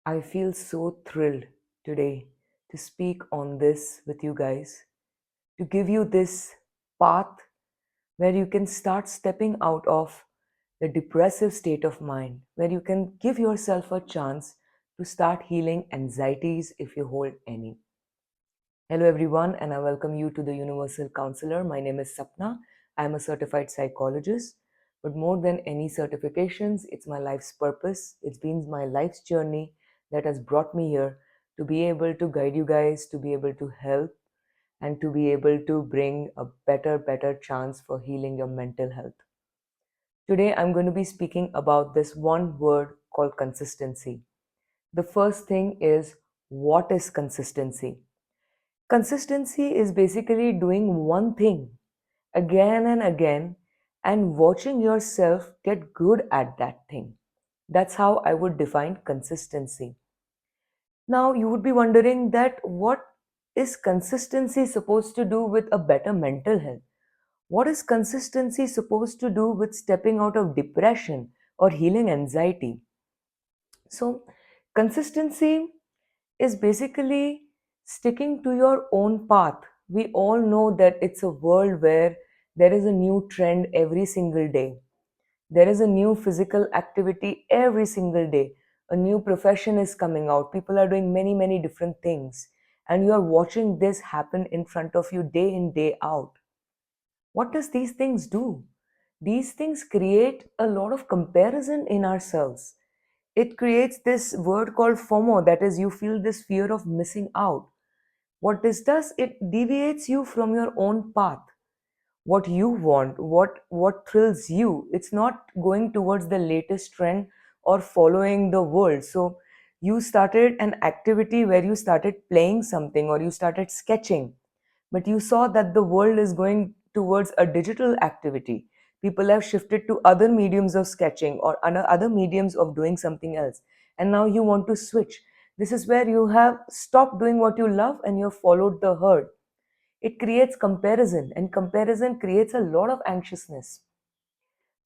I feel so thrilled today to speak on this with you guys, to give you this path where you can start stepping out of the depressive state of mind, where you can give yourself a chance to start healing anxieties if you hold any. Hello, everyone, and I welcome you to the Universal Counselor. My name is Sapna. I'm a certified psychologist, but more than any certifications, it's my life's purpose. It's been my life's journey that has brought me here to be able to guide you guys, to be able to help, and to be able to bring a better chance for healing your mental health. Today, I'm going to be speaking about this one word called consistency. The first thing is, what is consistency? Consistency is basically doing one thing again and again and watching yourself get good at that thing. That's how I would define consistency. Now, you would be wondering that what is consistency supposed to do with a better mental health? What is consistency supposed to do with stepping out of depression or healing anxiety? So, consistency is basically sticking to your own path. We all know that it's a world where there is a new trend every single day. There is a new physical activity every single day. A new profession is coming out. People are doing many different things. And you are watching this happen in front of you day in, day out. What does these things do? These things create a lot of comparison in ourselves. It creates this word called FOMO, that is, you feel this fear of missing out. What this does, it deviates you from your own path. What you want, what thrills you. It's not going towards the latest trend or following the world. So you started an activity where you started playing something or you started sketching, but you saw that the world is going towards a digital activity. People have shifted to other mediums of sketching or other mediums of doing something else. And now you want to switch. This is where you have stopped doing what you love and you have followed the herd. It creates comparison, and comparison creates a lot of anxiousness.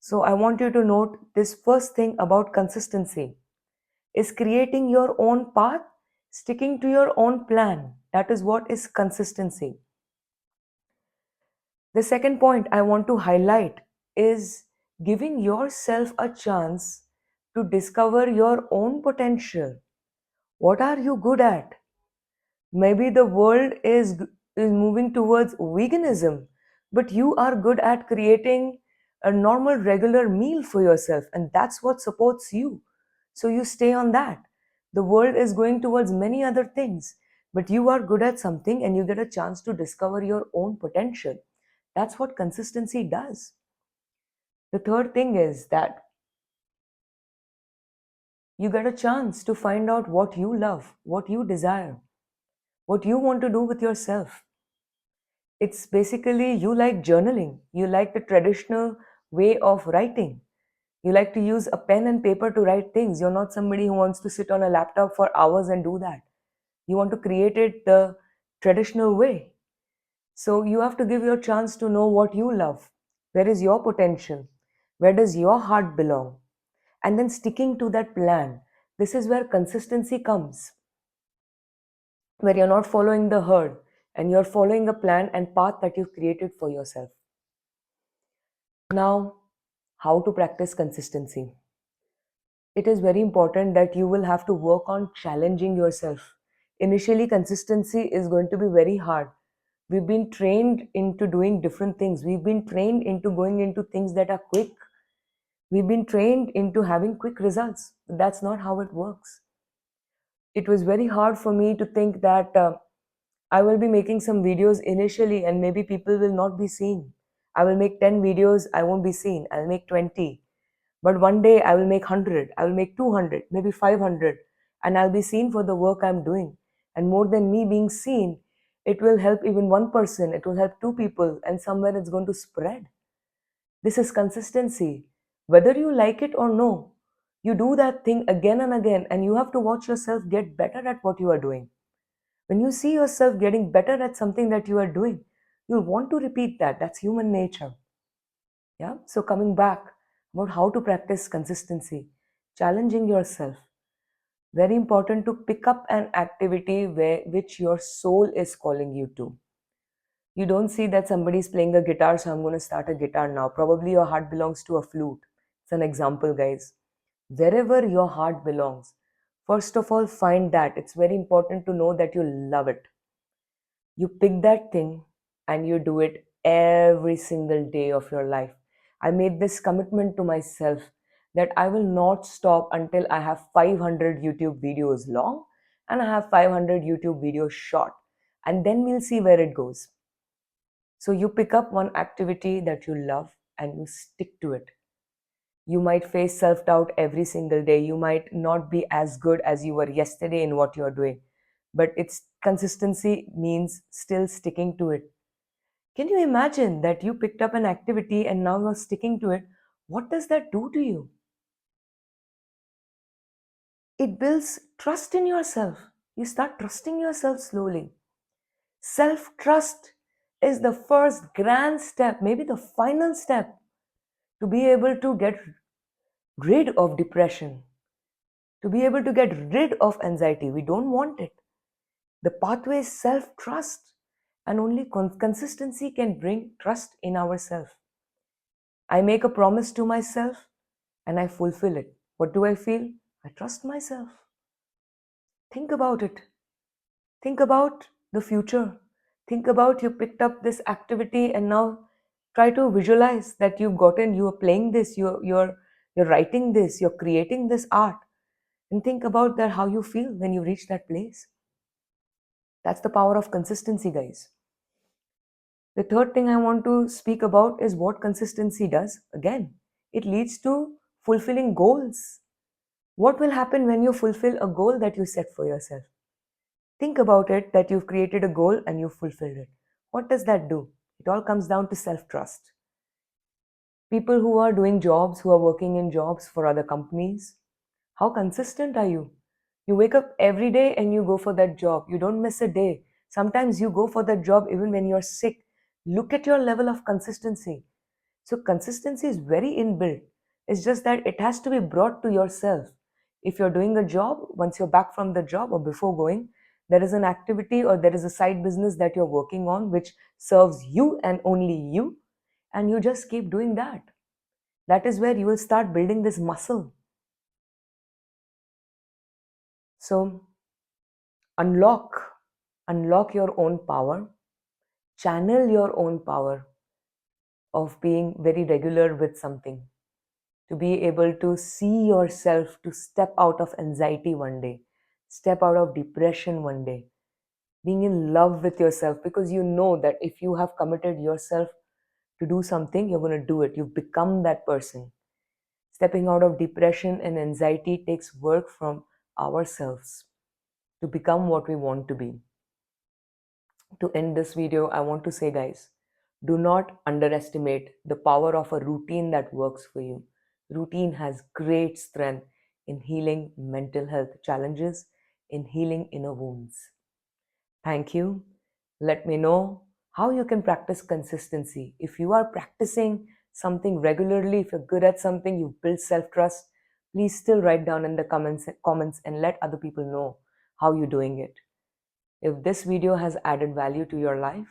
So I want you to note this first thing about consistency is creating your own path, sticking to your own plan. That is what is consistency. The second point I want to highlight is giving yourself a chance to discover your own potential. What are you good at? Maybe the world is moving towards veganism, but you are good at creating a normal regular meal for yourself, and that's what supports you. So you stay on that. The world is going towards many other things, but you are good at something and you get a chance to discover your own potential. That's what consistency does. The third thing is that you get a chance to find out what you love, what you desire, what you want to do with yourself. It's basically you like journaling, you like the traditional way of writing. You like to use a pen and paper to write things. You're not somebody who wants to sit on a laptop for hours and do that. You want to create it the traditional way. So you have to give your chance to know what you love. Where is your potential? Where does your heart belong? And then sticking to that plan. This is where consistency comes, where you're not following the herd and you're following a plan and path that you've created for yourself. Now, how to practice consistency? It is very important that you will have to work on challenging yourself. Initially, consistency is going to be very hard. We've been trained into doing different things. We've been trained into going into things that are quick. We've been trained into having quick results. But that's not how it works. It was very hard for me to think that I will be making some videos initially and maybe people will not be seen. I will make 10 videos, I won't be seen. I'll make 20. But one day I will make 100, I will make 200, maybe 500, and I'll be seen for the work I'm doing. And more than me being seen, it will help even one person, it will help two people, and somewhere it's going to spread. This is consistency. Whether you like it or no, you do that thing again and again, and you have to watch yourself get better at what you are doing. When you see yourself getting better at something that you are doing, you'll want to repeat that. That's human nature. Yeah. So coming back about how to practice consistency, challenging yourself. Very important to pick up an activity which your soul is calling you to. You don't see that somebody's playing a guitar, so I'm going to start a guitar now. Probably your heart belongs to a flute. It's an example, guys. Wherever your heart belongs, first of all, find that. It's very important to know that you love it. You pick that thing and you do it every single day of your life. I made this commitment to myself that I will not stop until I have 500 YouTube videos long and I have 500 YouTube videos short. And then we'll see where it goes. So you pick up one activity that you love and you stick to it. You might face self doubt every single day. You might not be as good as you were yesterday in what you're doing, but it's consistency means still sticking to it. Can you imagine that you picked up an activity and now you're sticking to it? What does that do to you? It builds trust in yourself. You start trusting yourself slowly. Self trust is the first grand step, maybe the final step, to be able to get rid of depression, to be able to get rid of anxiety. We don't want it. The pathway is self trust, and only consistency can bring trust in ourselves. I make a promise to myself and I fulfill it. What do I feel? I trust myself. Think about it. Think about the future. Think about you picked up this activity and now try to visualize that you are playing this, you're writing this, you're creating this art. And think about that how you feel when you reach that place. That's the power of consistency, guys. The third thing I want to speak about is what consistency does. Again, it leads to fulfilling goals. What will happen when you fulfill a goal that you set for yourself? Think about it that you've created a goal and you've fulfilled it. What does that do? It all comes down to self trust. People who are doing jobs, who are working in jobs for other companies, how consistent are you? You wake up every day and you go for that job. You don't miss a day. Sometimes you go for that job even when you're sick. Look at your level of consistency. So, consistency is very inbuilt. It's just that it has to be brought to yourself. If you're doing a job, once you're back from the job or before going, there is an activity or there is a side business that you're working on which serves you and only you, and you just keep doing that. That is where you will start building this muscle. So, unlock unlock your own power, channel your own power of being very regular with something, to be able to see yourself, to step out of anxiety one day, step out of depression one day, being in love with yourself, because you know that if you have committed yourself to do something, you're going to do it. You've become that person. Stepping out of depression and anxiety takes work from ourselves to become what we want to be. To end this video, I want to say, guys, do not underestimate the power of a routine that works for you. Routine has great strength in healing mental health challenges, in healing inner wounds. Thank you. Let me know how you can practice consistency. If you are practicing something regularly, if you're good at something, you build self-trust, please still write down in the comments and let other people know how you're doing it. If this video has added value to your life,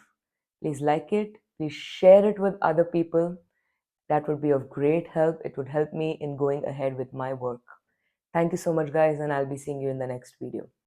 please like it, please share it with other people. That would be of great help. It would help me in going ahead with my work. Thank you so much, guys, and I'll be seeing you in the next video.